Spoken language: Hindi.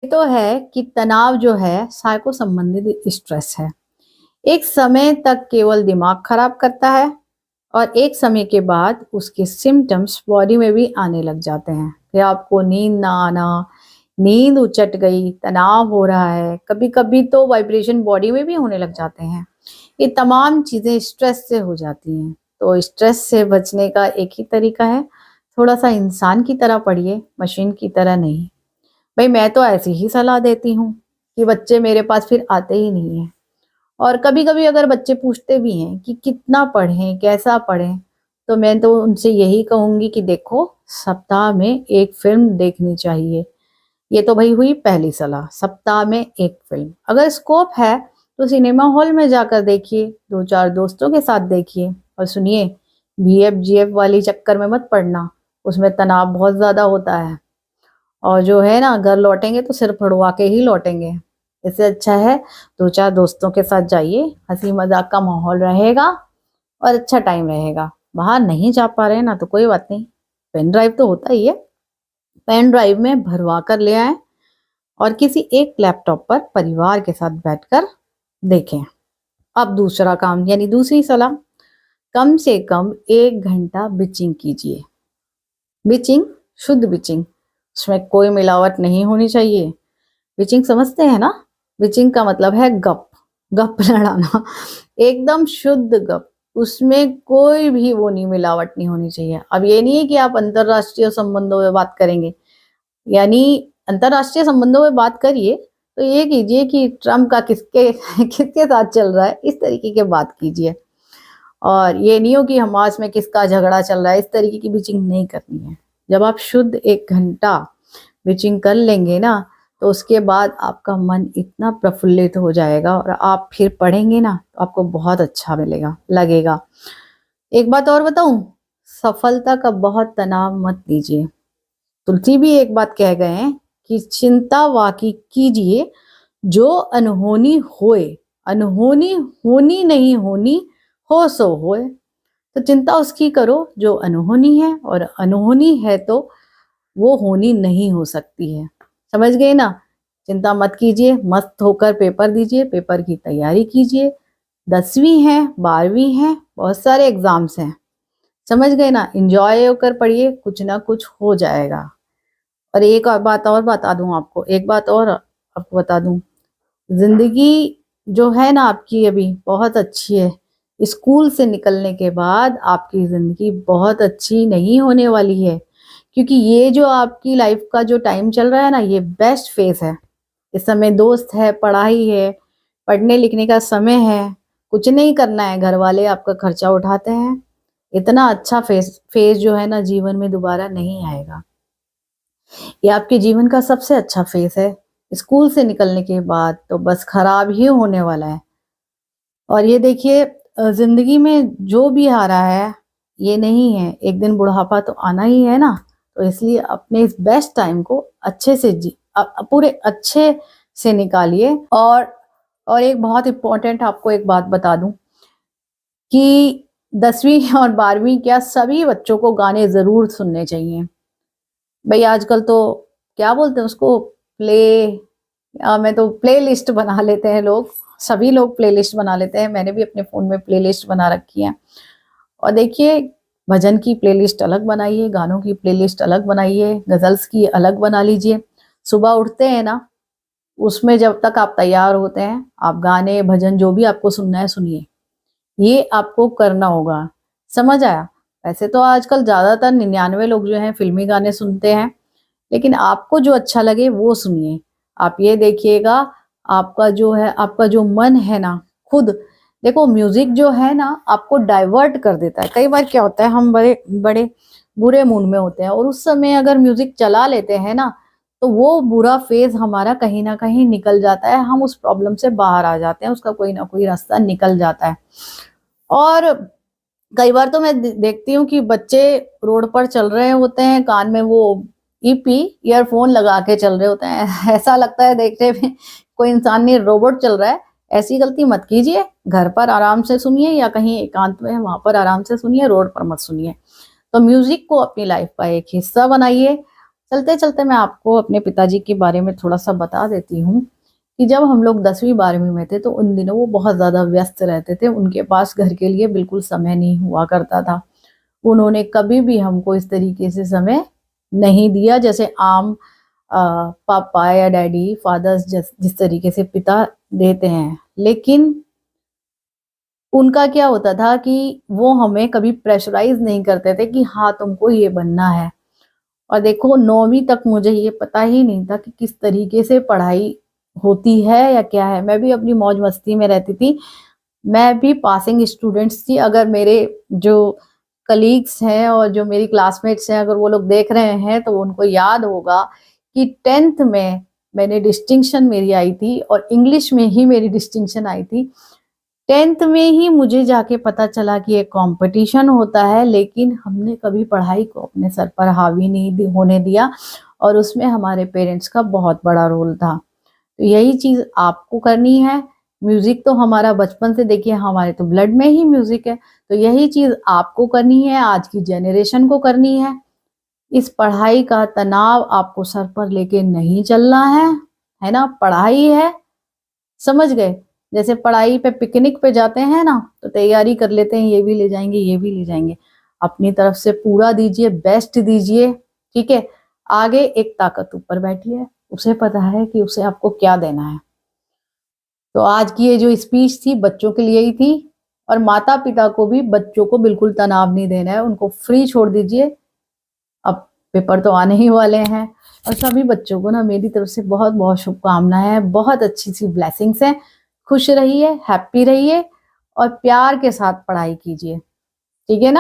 ये तो है कि तनाव जो है साइको संबंधित स्ट्रेस है। एक समय तक केवल दिमाग खराब करता है और एक समय के बाद उसके सिम्पटम्स बॉडी में भी आने लग जाते हैं। फिर आपको नींद ना आना, नींद उचट गई, तनाव हो रहा है, कभी-कभी तो वाइब्रेशन बॉडी में भी होने लग जाते हैं। ये तमाम चीज़ें स्ट्रेस से हो जाती हैं। तो स्ट्रेस से बचने का एक ही तरीका है, थोड़ा-सा इंसान की तरह पढ़िए, मशीन की तरह नहीं। भई मैं तो ऐसी ही सलाह देती हूँ कि बच्चे मेरे पास फिर आते ही नहीं हैं। और कभी-कभी अगर बच्चे पूछते भी हैं कि कितना पढ़ें, कैसा पढ़ें? तो मैं तो उनसे यही कहूँगी कि देखो, सप्ताह में 1 फ़िल्म देखनी चाहिए। ये तो भई हुई पहली सलाह, सप्ताह में 1 फ़िल्म। अगर स्कोप है तो सिनेमा हॉल में जाकर देखिए, 2-4 दोस्तों के साथ देखिए और सुनिए, वीएफ-जीएफ वाली चक्कर में मत पड़ना, उसमें तनाव बहुत ज़्यादा होता है। और जो है ना घर लौटेंगे तो सिर फुड़वा के ही लौटेंगे। इससे अच्छा है 2-4 दोस्तों के साथ जाइए, हँसी-मज़ाक का माहौल रहेगा और अच्छा टाइम रहेगा। बाहर नहीं जा पा रहे हैं ना तो कोई बात नहीं, पेन ड्राइव तो होता ही है, पेन ड्राइव में भरवा कर ले आएँ और किसी एक लैपटॉप पर परिवार के साथ बैठकर देखें। अब दूसरा काम यानी दूसरी सलाह, कम से कम 1 घंटा बिचिंग कीजिए। बिचिंग, शुद्ध बिचिंग, उसमें कोई मिलावट नहीं होनी चाहिए। बिचिंग समझते हैं ना? बिचिंग का मतलब है गप, गप लड़ाना, एकदम शुद्ध गप। उसमें कोई भी वो नहीं मिलावट नहीं होनी चाहिए। अब ये नहीं है कि आप अंतर्राष्ट्रीय संबंधों में बात करेंगे, यानी अंतर्राष्ट्रीय संबंधों में बात करिए, तो ये कीजिए कि ट्रम्प का किसके किसके साथ चल रहा है, इस तरीके की बात कीजिए। और ये नहीं हो कि हमास में किसका झगड़ा चल रहा है, इस तरीके की बिचिंग नहीं करनी है। जब आप शुद्ध 1 घंटा बिचिंग कर लेंगे ना, तो उसके बाद आपका मन इतना प्रफुल्लित हो जाएगा और आप फिर पढ़ेंगे ना, तो आपको बहुत अच्छा मिलेगा लगेगा। एक बात और बताऊँ? सफलता का बहुत तनाव मत लीजिए। तुलसी भी एक बात कह गए हैं कि चिंता वाकी कीजिए, जो अनहोनी होए, अनहोनी होनी नहीं होनी, हो सो होए। तो चिंता उसकी करो जो अनहोनी है और अनहोनी है तो वो होनी नहीं हो सकती है। समझ गए ना? चिंता मत कीजिए, मस्त होकर पेपर दीजिए, पेपर की तैयारी कीजिए। 10वीं है, 12वीं है, बहुत सारे एग्ज़ाम्स हैं। समझ गए ना? एन्जॉय होकर पढ़िए, कुछ ना कुछ हो जाएगा। और एक और बात और बता दूँ आपको, एक बात और आपको बता दूँ, ज़िंदगी जो है ना आपकी अभी बहुत अच्छी है। स्कूल से निकलने के बाद आपकी ज़िंदगी बहुत अच्छी नहीं होने वाली है, क्योंकि ये जो आपकी लाइफ़ का जो टाइम चल रहा है ना, ये बेस्ट फ़ेज़ है। इस समय दोस्त है, पढ़ाई है, पढ़ने-लिखने का समय है, कुछ नहीं करना है, घरवाले आपका खर्चा उठाते हैं। इतना अच्छा फ़ेज़ जो है ना जीवन में दोबारा नहीं आएगा। ये आपके जीवन का सबसे अच्छा फ़ेज़ है। स्कूल से निकलने के बाद तो बस खराब ही होने वाला है। और ये देखिए ज़िंदगी में जो भी आ रहा है, ये नहीं है, एक दिन बुढ़ापा तो आना ही है ना, तो इसलिए अपने इस बेस्ट टाइम को अच्छे से पूरे अच्छे से निकालिए। और एक बहुत इम्पोर्टेंट आपको एक बात बता दूँ कि 10वीं और 12वीं क्या सभी बच्चों को गाने ज़रूर सुनने चाहिए। भई आजकल तो क्या बोलते हैं उसको मैं तो प्लेलिस्ट बना लेते हैं लोग, सभी लोग प्लेलिस्ट बना लेते हैं, मैंने भी अपने फ़ोन में प्लेलिस्ट बना रखी है। और देखिए भजन की प्लेलिस्ट अलग बनाइए, गानों की प्लेलिस्ट अलग बनाइए, गज़ल्स की अलग बना लीजिए। सुबह उठते हैं ना, उसमें जब तक आप तैयार होते हैं, आप गाने, भजन जो भी आपको सुनना है सुनिए। ये आपको करना होगा, समझ आया? वैसे तो आजकल ज़्यादातर 99 लोग जो हैं फ़िल्मी गाने सुनते हैं, लेकिन आपको जो अच्छा लगे वो सुनिए। आप ये देखिएगा आपका जो है आपका जो मन है ना खुद देखो म्यूज़िक जो है ना आपको डाइवर्ट कर देता है। कई बार क्या होता है हम बड़े बड़े बुरे मूड में होते हैं और उस समय अगर म्यूज़िक चला लेते हैं ना, तो वो बुरा फ़ेज़ हमारा कहीं न कहीं निकल जाता है, हम उस प्रॉब्लम से बाहर आ जाते हैं, उसका कोई ना कोई रास्ता निकल जाता है। और कई बार तो मैं देखती हूँ कि बच्चे रोड पर चल रहे होते हैं, कान में वो ईपी ईयरफ़ोन लगा के चल रहे होते हैं। ऐसा लगता है देखने में कोई इंसान नहीं रोबोट चल रहा है। ऐसी गलती मत कीजिए, घर पर आराम से सुनिए या कहीं एकांत में वहाँ पर आराम से सुनिए, रोड पर मत सुनिए। तो म्यूज़िक को अपनी लाइफ़ का एक हिस्सा बनाइए, चलते चलते मैं आपको अपने पिताजी के बारे में थोड़ा सा बता देती हूँ कि जब हम लोग 10वीं 12वीं में थे तो उन दिनों वो बहुत ज़्यादा व्यस्त रहते थे, उनके पास घर के लिए बिल्कुल समय नहीं हुआ करता था। उन्होंने कभी भी हमको इस तरीके से समय नहीं दिया जैसे आम पापा या डैडी फादर्स जिस तरीके से पिता देते हैं। लेकिन उनका क्या होता था कि वो हमें कभी प्रेशराइज नहीं करते थे कि हाँ तुमको ये बनना है। और देखो 9वीं तक मुझे ये पता ही नहीं था कि किस तरीके से पढ़ाई होती है या क्या है। मैं भी अपनी मौज मस्ती में रहती थी, मैं भी पासिंग स्टूडेंट्स थी। अगर मेरे जो कलीग्स हैं और जो मेरी क्लासमेट्स हैं अगर वो लोग देख रहे हैं तो उनको याद होगा कि 10th में मैंने डिस्टिंक्शन मेरी आई थी और इंग्लिश में ही मेरी डिस्टिंक्शन आई थी। 10th में ही मुझे जाके पता चला कि एक कंपटीशन होता है, लेकिन हमने कभी पढ़ाई को अपने सर पर हावी नहीं होने दिया और उसमें हमारे पेरेंट्स का बहुत बड़ा रोल था। तो यही चीज़ आपको करनी है। म्यूज़िक तो हमारा बचपन से, देखिए हमारे तो ब्लड में ही म्यूज़िक है, तो यही चीज़ आपको करनी है, आज की जनरेशन को करनी है। इस पढ़ाई का तनाव आपको सर पर लेके नहीं चलना है ना? पढ़ाई है, समझ गए? जैसे पढ़ाई पे पिकनिक पे जाते हैं ना, तो तैयारी कर लेते हैं, ये भी ले जाएँगे, ये भी ले जाएँगे। अपनी तरफ से पूरा दीजिए, बेस्ट दीजिए, ठीक है? आगे एक ताकत ऊपर बैठी है, उसे पता है कि उसे आपको क्या देना है। तो आज की ये जो स्पीच थी बच्चों के लिए ही थी और माता-पिता को भी बच्चों को बिल्कुल तनाव नहीं देना है, उनको फ्री छोड़ दीजिए। अब पेपर तो आने ही वाले हैं और सभी बच्चों को ना मेरी तरफ से बहुत-बहुत शुभकामनाएँ हैं, बहुत अच्छी-सी ब्लेसिंग्स हैं। खुश रहिए, हैप्पी रहिए और प्यार के साथ पढ़ाई कीजिए, ठीक है ना?